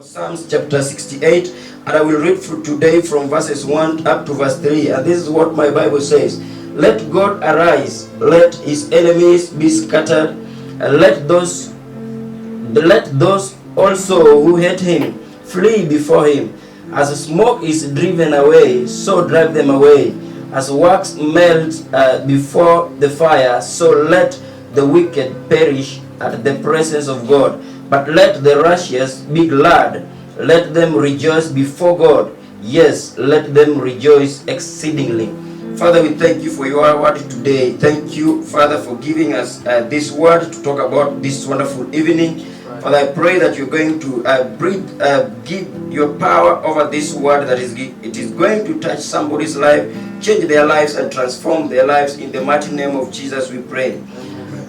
Psalms chapter 68, and I will read today from verses 1 up to verse 3. And this is what my Bible says. Let God arise, let his enemies be scattered, and let those also who hate him flee before him. As smoke is driven away, so drive them away. As wax melts before the fire, so let the wicked perish at the presence of God. But let the righteous be glad, let them rejoice before God. Yes, let them rejoice exceedingly. Father, we thank you for your word today. Thank you, Father, for giving us this word to talk about this wonderful evening. Father, I pray that you're going to give your power over this word, that it is going to touch somebody's life, change their lives, and transform their lives. In the mighty name of Jesus, we pray.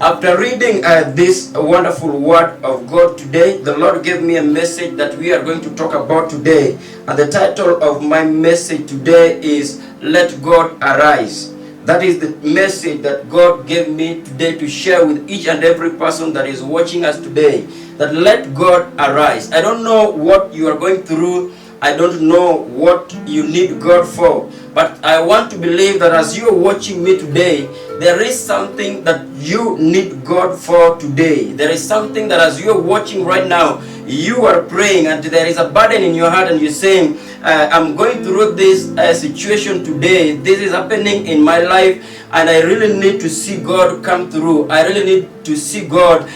After reading this wonderful word of God today, the Lord gave me a message that we are going to talk about today. And the title of my message today is Let God Arise. That is the message that God gave me today to share with each and every person that is watching us today. That let God arise. I don't know what you are going through. I don't know what you need God for. But I want to believe that as you are watching me today, there is something that you need God for today. There is something that as you are watching right now, you are praying and there is a burden in your heart and you're saying, I'm going through this situation today. This is happening in my life and I really need to see God come through. I really need to see God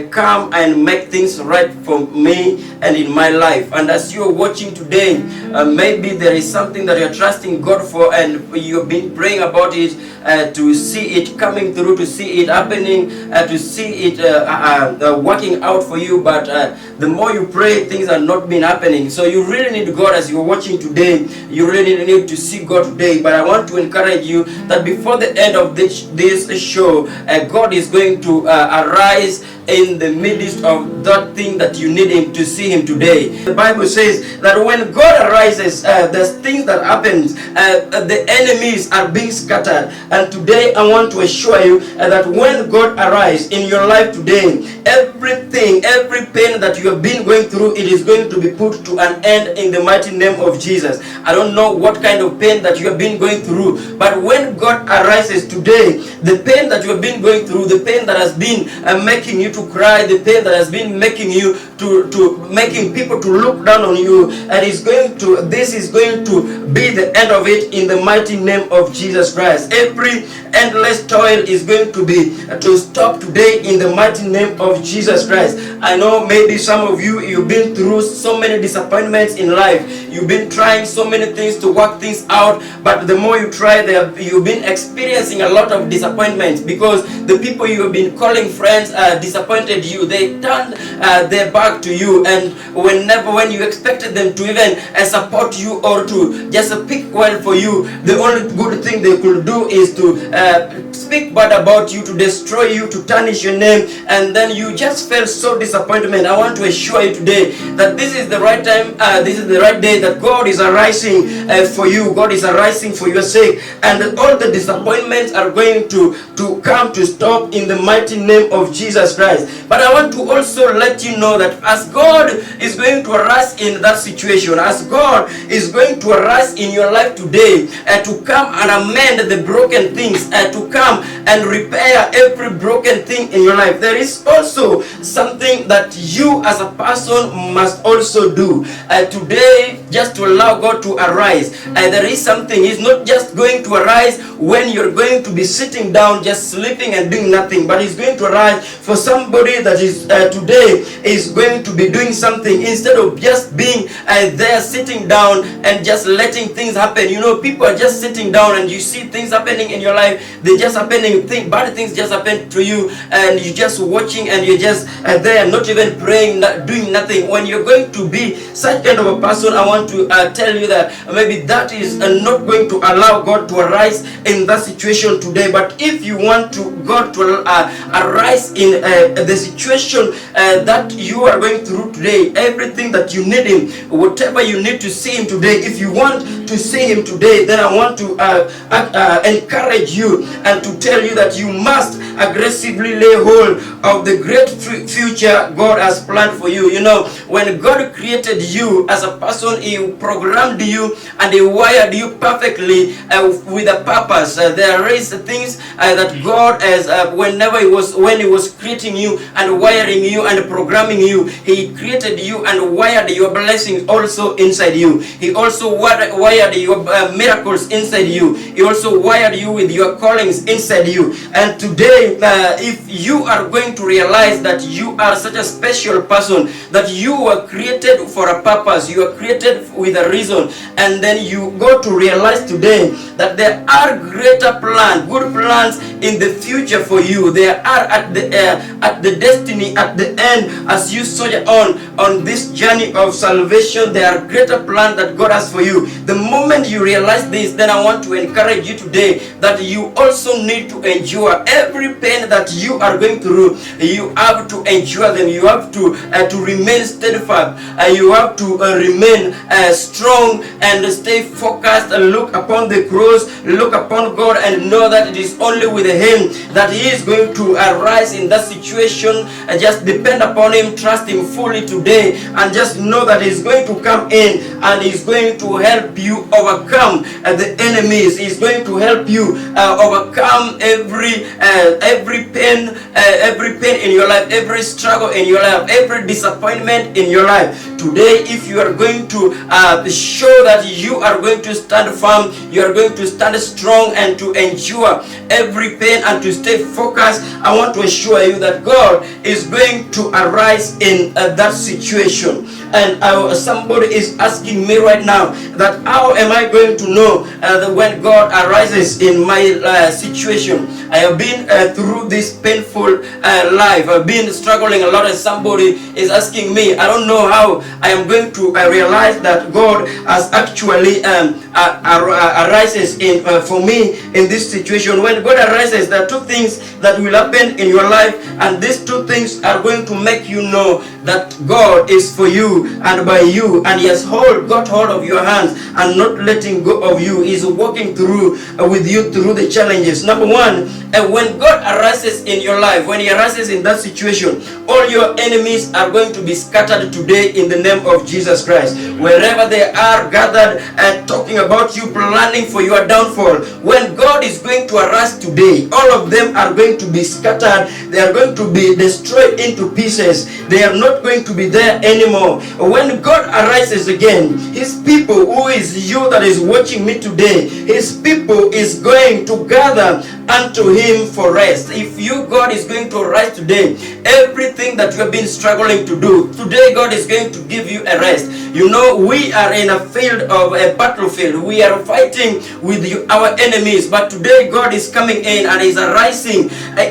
come and make things right for me and in my life. And as you're watching today, maybe there is something that you're trusting God for and you've been praying about it, to see it coming through, to see it happening, to see it working out for you. But the more you pray, things are not been happening. So you really need God as you're watching today. You really need to see God today. But I want to encourage you that before the end of this show, God is going to arise in the midst of that thing that you need him to see him today. The Bible says that when God arises, there's things that happens. The enemies are being scattered. And today I want to assure you that when God arises in your life today, everything, every pain that you have been going through, it is going to be put to an end in the mighty name of Jesus. I don't know what kind of pain that you have been going through, but when God arises today, the pain that you have been going through, the pain that has been making you to cry, the pain that has been making you to making people to look down on you, and this is going to be the end of it in the mighty name of Jesus Christ. Every endless toil is going to be to stop today in the mighty name of Jesus Christ. I know maybe some of you've been through so many disappointments in life. You've been trying so many things to work things out, but the more you try, you've been experiencing a lot of disappointments because the people you have been calling friends disappointed you. They turned their back to you, and when you expected them to even support you or to just pick well for you, the only good thing they could do is to speak bad about you, to destroy you, to tarnish your name, and then you just felt so disappointment. I want to assure you today that this is the right time, this is the right day that God is arising for you. God is arising for your sake, and all the disappointments are going to come to stop in the mighty name of Jesus Christ. But I want to also let you know that as God is going to arise in that situation, as God is going to arise in your life today, to come and amend the broken things, to come and repair every broken thing in your life, there is also something that you as a person must also do today, just to allow God to arise. There is something. He's not just going to arise when you're going to be sitting down just sleeping and doing nothing, but he's going to arise for somebody that is today is going to be doing something instead of just being there sitting down and just letting things happen. You know, people are just sitting down and you see things happening in your life. They just happening, bad things just happen to you, and you're just watching and you're just there, not even praying, doing nothing. When you're going to be such kind of a person, I want to tell you that maybe that is not going to allow God to arise in that situation today. But if you want God to arise in the situation that you are going through today, everything that you need him, whatever you need to see him today, if you want to see him today, then I want to encourage you and to tell you that you must aggressively lay hold of the great future God has planned for you. You know, when God created you as a person, he programmed you and he wired you perfectly with a purpose. There is things that God has, when he was creating you and wiring you and programming you, he created you and wired your blessings also inside you. He also wired your miracles inside you. He also wired you with your callings inside you. And today, if you are going to realize that you are such a special person, that you were created for a purpose, you are created with a reason, and then you go to realize today that there are greater plans, good plans in the future for you. There are at the destiny, at the end, as you soldier on this journey of salvation, there are greater plans that God has for you. The moment you realize this, then I want to encourage you today that you also need to endure every pain that you are going through. You have to endure them. You have to remain steadfast. You have to remain strong and stay focused and look upon the cross, look upon God, and know that it is only with him that he is going to arise in that situation. Just depend upon him, trust him fully today, and just know that he's going to come in and he's going to help you overcome the enemies. He's going to help you overcome every pain in your life, every struggle in your life, every disappointment in your life. Today, if you are going to show that you are going to stand firm, you are going to stand strong and to endure every pain and to stay focused, I want to assure you that God is going to arise in that situation. And somebody is asking me right now that how am I going to know that when God arises in my situation? I have been through this painful life. I've been struggling a lot, and somebody is asking me, I don't know how I am going to realize that God has actually arises in for me in this situation. When God arises, there are two things that will happen in your life, and these two things are going to make you know that God is for you and by you, and he has got hold of your hands and not letting go of you. He's walking through with you through the challenges. Number one, when God arises in your life, when he arises in that situation, all your enemies are going to be scattered today in the name of Jesus Christ. Wherever they are gathered and talking about you, planning for your downfall, when God is going to arise today, all of them are going to be scattered. They are going to be destroyed into pieces. They are not going to be there anymore. When God arises again, his people, who is you that is watching me today, his people is going to gather unto him for rest. If you, God is going to arise today, everything that you have been struggling to do, today God is going to give you a rest. You know, we are in a field of a battlefield. We are fighting with our enemies, but today God is coming in and is arising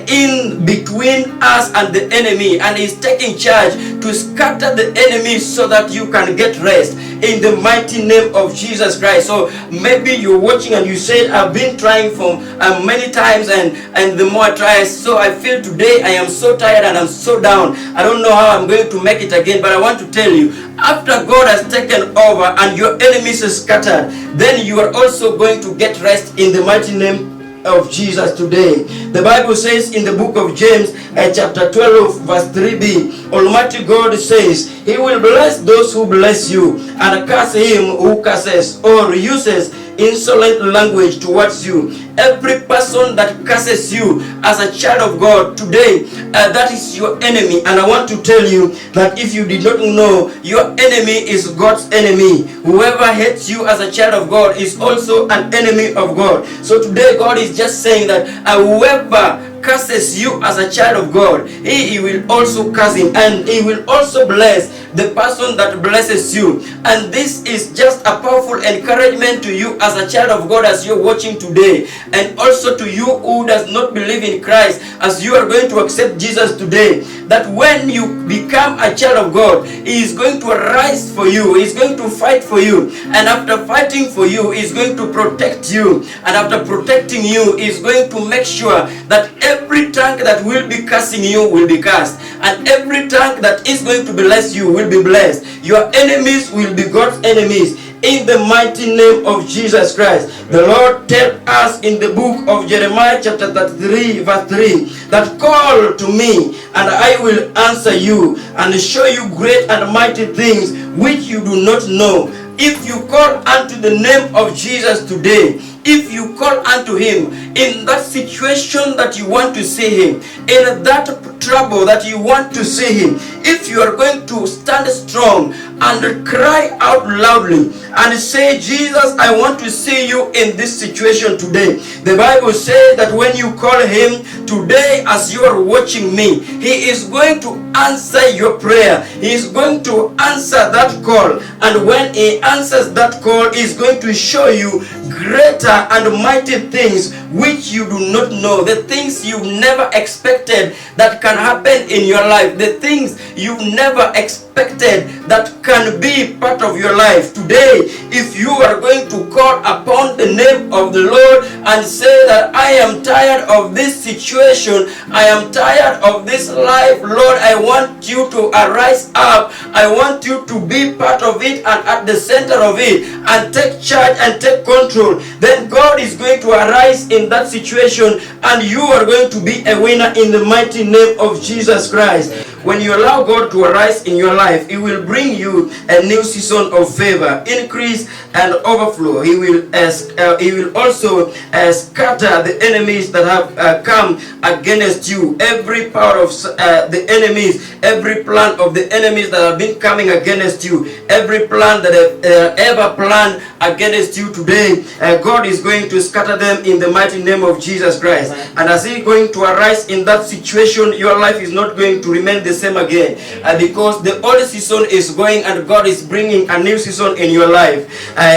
in between us and the enemy, and is taking charge to scatter the enemies so that you can get rest in the mighty name of Jesus Christ. So maybe you're watching and you said, I've been trying for many times, and the more I try, so I feel today I am so tired and I'm so down. I don't know how I'm going to make it again. But I want to tell you, after God has taken over and your enemies are scattered, then you are also going to get rest in the mighty name of Jesus today. The Bible says in the book of James, chapter 12, verse 3b, Almighty God says, he will bless those who bless you, and curse him who curses or uses insolent language towards you. Every person that curses you as a child of God today, that is your enemy. And I want to tell you that if you did not know, your enemy is God's enemy. Whoever hates you as a child of God is also an enemy of God. So today God is just saying that whoever curses you as a child of God, he will also curse him, and he will also bless the person that blesses you. And this is just a powerful encouragement to you as a child of God as you're watching today, and also to you who does not believe in Christ as you are going to accept Jesus today, that when you become a child of God, he is going to arise for you, he is going to fight for you, and after fighting for you, he is going to protect you, and after protecting you, he is going to make sure that every tongue that will be cursing you will be cursed, and every tongue that is going to bless you will be blessed. Your enemies will be God's enemies. in the mighty name of Jesus Christ. The Lord tells us in the book of Jeremiah chapter 33 verse 3 that call to me and I will answer you and show you great and mighty things which you do not know. If you call unto the name of Jesus today, if you call unto him in that situation that you want to see him, in that trouble that you want to see him, if you are going to stand strong and cry out loudly and say, Jesus, I want to see you in this situation today. The Bible says that when you call him today as you are watching me, he is going to answer your prayer. He is going to answer that call, and when he answers that call, he is going to show you greater and mighty things which you do not know, the things you never expected that can happen in your life, the things you never expected that can be part of your life. Today, if you are going to call upon the name of the Lord and say that I am tired of this situation, I am tired of this life, Lord, I want you to arise up, I want you to be part of it and at the center of it and take charge and take control, then God is going to arise in that situation and you are going to be a winner in the mighty name of Jesus Christ. When you allow God to arise in your life, He will bring you a new season of favor, increase, and overflow. He will also scatter the enemies that have come against you. Every power of the enemies, every plan of the enemies that have been coming against you, every plan that have ever planned against you today, God is going to scatter them in the mighty name of Jesus Christ. And as He is going to arise in that situation, your life is not going to remain the same again, because the old season is going and God is bringing a new season in your life.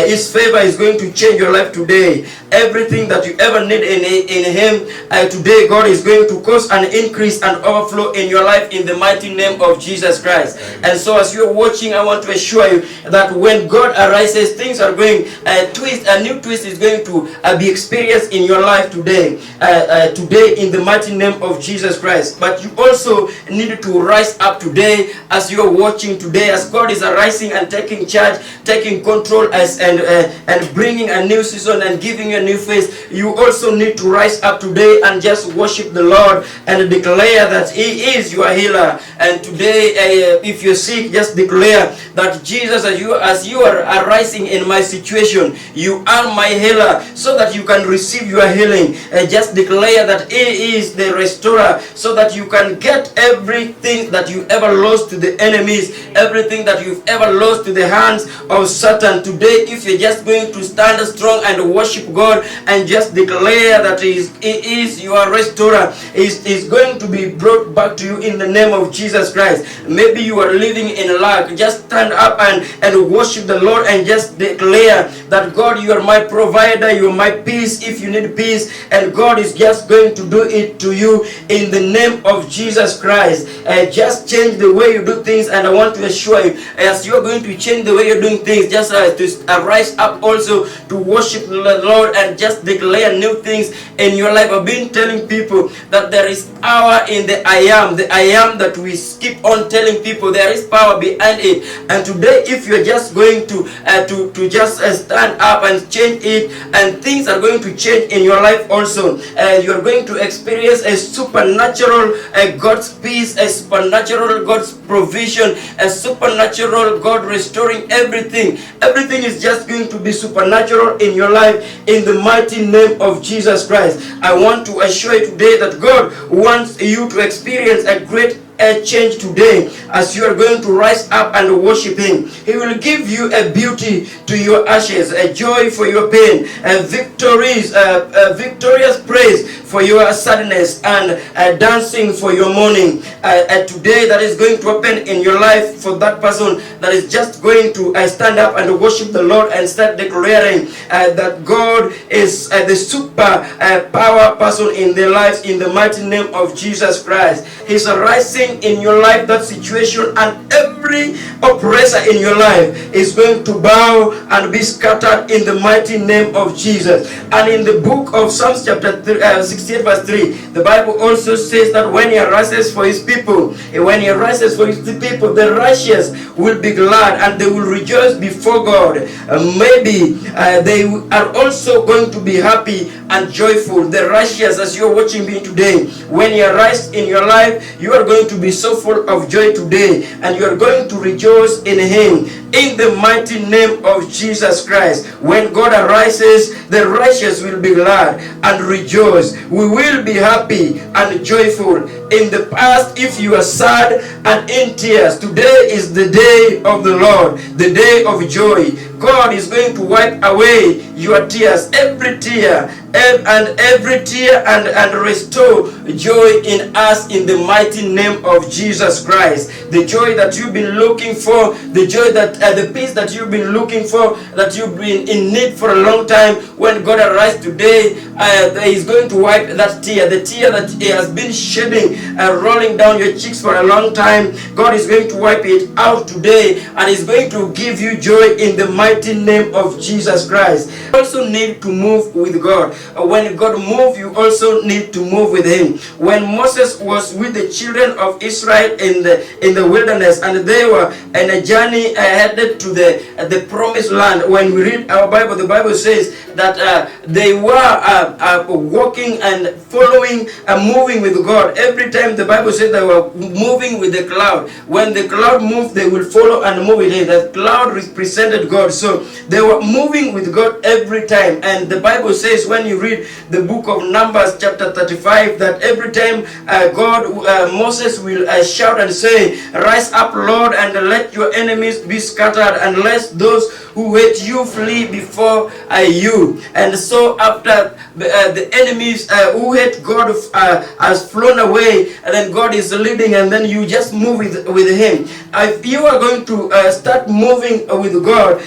His favor is going to change your life today. Everything that you ever need in Him, today God is going to cause an increase and overflow in your life in the mighty name of Jesus Christ. And so as you are watching, I want to assure you that when God arises, things are going a new twist is going to be experienced in your life today. Today in the mighty name of Jesus Christ. But you also need to rise up today as you are watching today, as God is arising and taking charge, taking control and bringing a new season and giving you a new face. You also need to rise up today and just worship the Lord and declare that He is your healer. And today, if you're sick, just declare that Jesus, as you are arising in my situation, you are my healer, so that you can receive your healing. And just declare that He is the restorer, so that you can get everything that you ever lost to the enemies, everything that you've ever lost to the hands of Satan. Today, if you're just going to stand strong and worship God and just declare that He is your restorer, is going to be brought back to you in the name of Jesus Christ. Maybe you are living in lack. Just stand up and worship the Lord and just declare that God, you are my provider, you are my peace if you need peace, and God is just going to do it to you in the name of Jesus Christ. Just change the way you do things, and I want to assure you, as you are going to change the way you're doing things, just to rise up also to worship the Lord and just declare new things in your life. I've been telling people that there is power in the I am that we keep on telling people. There is power behind it, and today if you're just going to just stand up and change it, and things are going to change in your life also. You're going to experience a supernatural God's peace, a supernatural God's provision, a supernatural God restoring everything. Everything is just going to be supernatural in your life in the mighty name of Jesus Christ. I want to assure you today that God wants you to experience a great change today as you are going to rise up and worship Him. He will give you a beauty to your ashes, a joy for your pain, a victorious praise for your sadness, and dancing for your mourning. Today that is going to happen in your life for that person that is just going to stand up and worship the Lord and start declaring that God is the super power person in their lives in the mighty name of Jesus Christ. He's arising thing in your life, that situation, and every oppressor in your life is going to bow and be scattered in the mighty name of Jesus. And in the book of Psalms chapter 68 verse 3, the Bible also says that when he arises for his people, the righteous will be glad and they will rejoice before God. Maybe they are also going to be happy and joyful. The righteous, as you're watching me today, when he arises in your life, you are going to be so full of joy today, and you are going to rejoice in him, in the mighty name of Jesus Christ. When God arises, the righteous will be glad and rejoice. We will be happy and joyful. In the past, if you are sad and in tears, today is the day of the Lord, the day of joy. God is going to wipe away your tears, every tear, and restore joy in us in the mighty name of Jesus Christ. The joy that you've been looking for, the joy that the peace that you've been looking for, that you've been in need for a long time, when God arises today, He's going to wipe that tear, the tear that He has been shedding and rolling down your cheeks for a long time. God is going to wipe it out today, and He's going to give you joy in the mighty name of Jesus Christ. You also need to move with God. When God moves, you also need to move with Him. When Moses was with the children of Israel in the wilderness, and they were in a journey headed to the promised land, when we read our Bible, the Bible says that they were walking and following and moving with God. Every time the Bible says they were moving with the cloud. When the cloud moved, they will follow and move with Him. The cloud represented God. So they were moving with God every time. And the Bible says, when you read the book of Numbers chapter 35, that every time Moses will shout and say, "Rise up, Lord, and let your enemies be scattered, and let those who hate you flee before you." And so after the enemies who hate God has flown away, and then God is leading, and then you just move with Him. If you are going to start moving with God,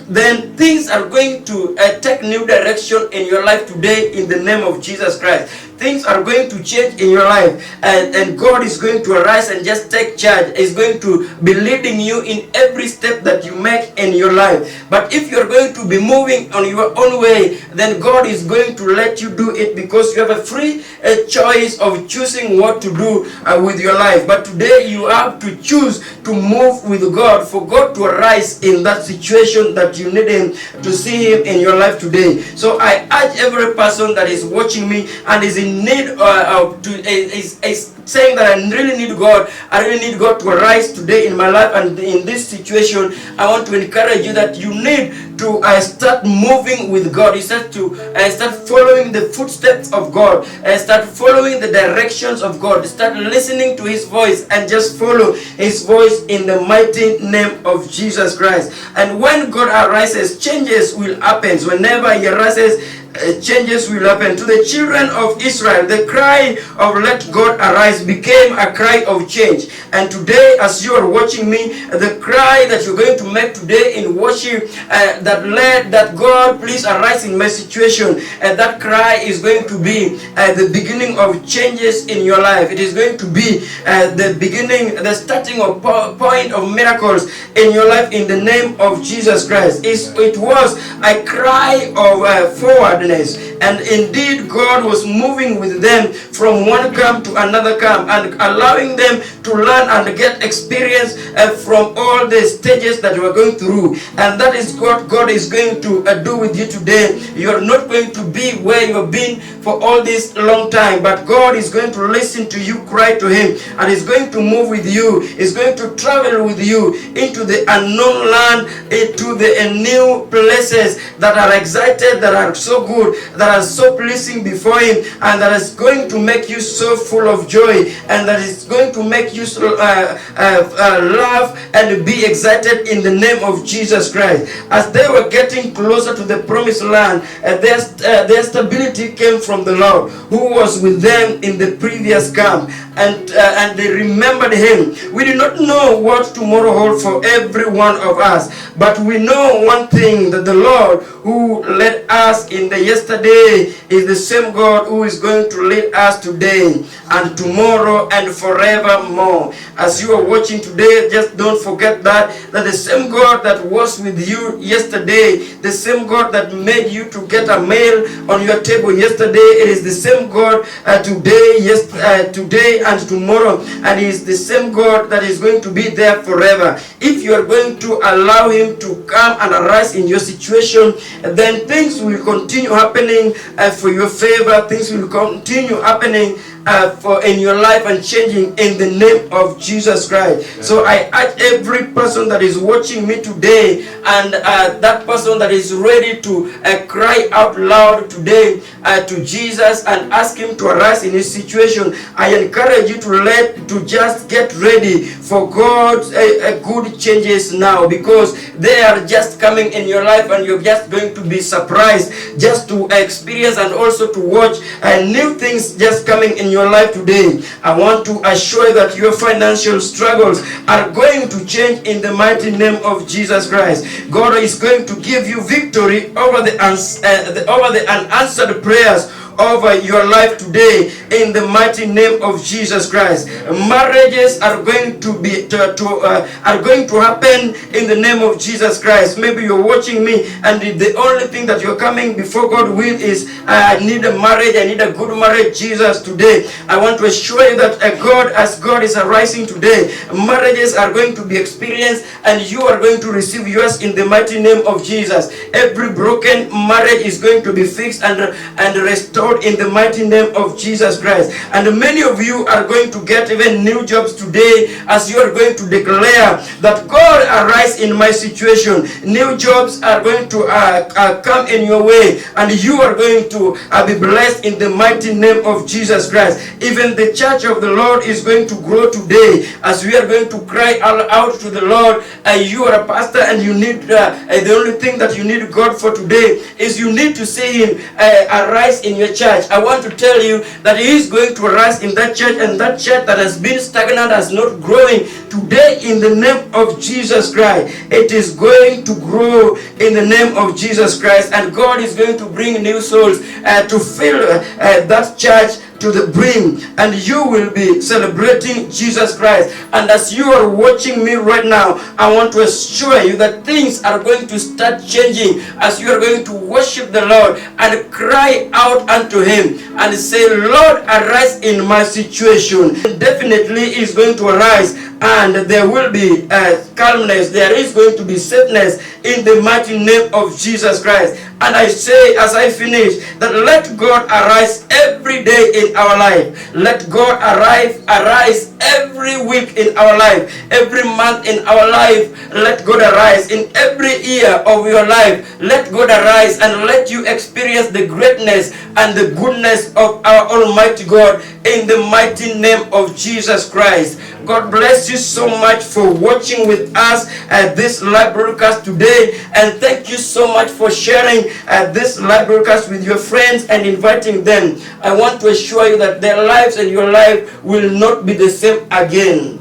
then things are going to take new direction in your life today in the name of Jesus Christ. Things are going to change in your life, and God is going to arise and just take charge. He's going to be leading you in every step that you make in your life. But if you're going to be moving on your own way, then God is going to let you do it, because you have a free choice of choosing what to do with your life. But today you have to choose to move with God, for God to arise in that situation that you need Him to see Him in your life today. So I urge every person that is watching me and is in need is saying that I really need God. I really need God to arise today in my life and in this situation. I want to encourage you that you need to start moving with God. You start to start following the footsteps of God. Start following the directions of God. Start listening to His voice and just follow His voice in the mighty name of Jesus Christ. And when God arises, changes will happen. Whenever He arises, changes will happen. To the children of Israel, the cry of "let God arise" became a cry of change. And today, as you are watching me, the cry that you're going to make today in worship, that God please arise in my situation, and that cry is going to be the beginning of changes in your life. It is going to be the beginning, the starting of point of miracles in your life in the name of Jesus Christ. It was a cry of forwardness, and indeed God was moving with them from one camp to another camp, and allowing them to learn and get experience from all the stages that you are going through. And that is what God is going to do with you today. You are not going to be where you have been for all this long time, but God is going to listen to you cry to Him, and is going to move with you. Is going to travel with you into the unknown land, into the new places that are excited, that are so good, that are so pleasing before Him, and that is going to make you so full of joy, and that is going to make you laugh and be excited in the name of Jesus Christ. As they were getting closer to the promised land, their stability came from the Lord, who was with them in the previous camp, and they remembered Him. We do not know what tomorrow holds for every one of us, but we know one thing, that the Lord who led us in the yesterday today is the same God who is going to lead us today and tomorrow and forevermore. As you are watching today, just don't forget that the same God that was with you yesterday, the same God that made you to get a meal on your table yesterday, it is the same God today and tomorrow, and it is the same God that is going to be there forever. If you are going to allow him to come and arise in your situation, then things will continue happening for your favor. Things will continue happening for in your life and changing in the name of Jesus Christ. Yeah. So I urge every person that is watching me today, and that person that is ready to cry out loud today to Jesus and ask him to arise in his situation, I encourage you to just get ready for God's good changes now, because they are just coming in your life, and you're just going to be surprised just to experience and also to watch new things just coming in your life today. I want to assure you that your financial struggles are going to change in the mighty name of Jesus Christ. God is going to give you victory over the unanswered prayers over your life today in the mighty name of Jesus Christ. Marriages are going to be are going to happen in the name of Jesus Christ. Maybe you're watching me and the only thing that you're coming before God with is I need a marriage, I need a good marriage. Jesus, today I want to assure you that God is arising today, marriages are going to be experienced, and you are going to receive yours in the mighty name of Jesus. Every broken marriage is going to be fixed and restored in the mighty name of Jesus Christ. And many of you are going to get even new jobs today, as you are going to declare that God arise in my situation. New jobs are going to come in your way, and you are going to be blessed in the mighty name of Jesus Christ. Even the church of the Lord is going to grow today, as we are going to cry out to the Lord. You are a pastor, and you need the only thing that you need God for today is you need to see him arise in your church. I want to tell you that he is going to arise in that church, and that church that has been stagnant, has not growing, today in the name of Jesus Christ, it is going to grow in the name of Jesus Christ, and God is going to bring new souls to fill that church to the brim, and you will be celebrating Jesus Christ. And as you are watching me right now, I want to assure you that things are going to start changing as you are going to worship the Lord and cry out unto him and say, Lord, arise in my situation. Definitely is going to arise, and there will be calmness, there is going to be safeness in the mighty name of Jesus Christ. And I say, as I finish, that let God arise every day in our life. Let God arise every week in our life, every month in our life. Let God arise in every year of your life. Let God arise and let you experience the greatness and the goodness of our Almighty God in the mighty name of Jesus Christ. God bless you so much for watching with us at this live broadcast today, and thank you so much for sharing this live broadcast with your friends and inviting them. I want to assure you that their lives and your life will not be the same again.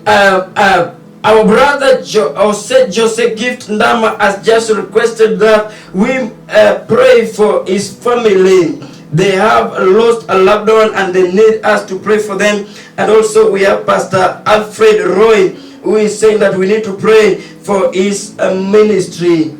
Our brother Joseph Gift Ndama has just requested that we pray for his family. They have lost a loved one and they need us to pray for them. And also we have Pastor Alfred Roy, who is saying that we need to pray for his ministry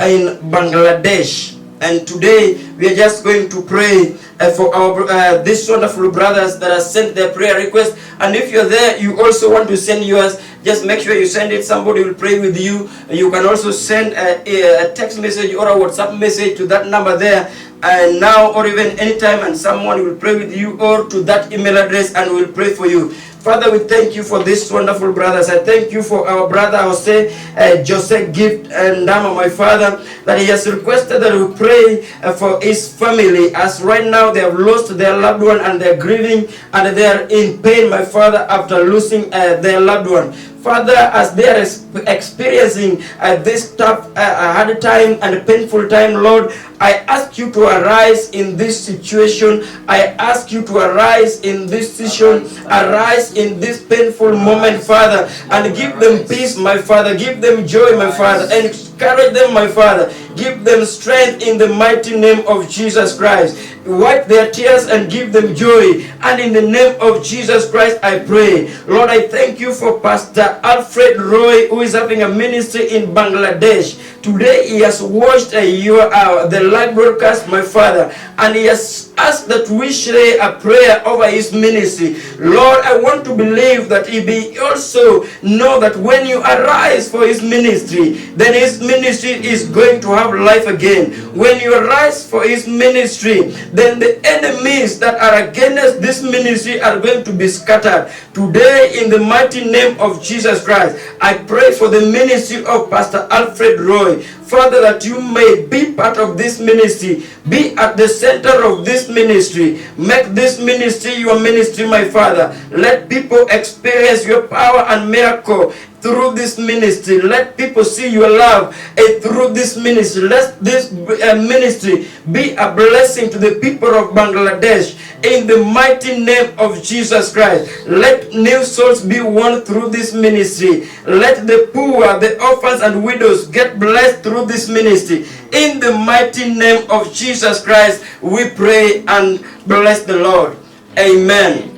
in Bangladesh. And today we are just going to pray for our these wonderful brothers that have sent their prayer request. And if you're there, you also want to send yours, just make sure you send it. Somebody will pray with you. You can also send a text message or a WhatsApp message to that number there, and now or even anytime, and someone will pray with you, or to that email address, and will pray for you. Father, we thank you for these wonderful brothers. I thank you for our brother Joseph Gift Ndama, my Father, that he has requested that we pray for his family, as right now they have lost their loved one and they're grieving and they are in pain, my Father, after losing their loved one. Father, as they are experiencing this tough, hard time and painful time, Lord, I ask you to arise in this situation. I ask you to arise in this situation, arise in this painful moment, Father, and give them peace, my Father. Give them joy, my Father, and encourage them, my Father. Give them strength in the mighty name of Jesus Christ. Wipe their tears and give them joy. And in the name of Jesus Christ, I pray. Lord, I thank you for Pastor Alfred Roy, who is having a ministry in Bangladesh. Today, he has watched the live broadcast, my Father, and he has asked that we say a prayer over his ministry. Lord, I want to believe that he be also know that when you arise for his ministry, then his ministry is going to have life again. When you arise for his ministry, then the enemies that are against this ministry are going to be scattered. Today, in the mighty name of Jesus Christ, I pray for the ministry of Pastor Alfred Roy. Father, that you may be part of this ministry, be at the center of this ministry. Make this ministry your ministry, my Father. Let people experience your power and miracle through this ministry. Let people see your love through this ministry. Let this ministry be a blessing to the people of Bangladesh. In the mighty name of Jesus Christ, let new souls be won through this ministry. Let the poor, the orphans and widows get blessed through this ministry. In the mighty name of Jesus Christ, we pray and bless the Lord. Amen.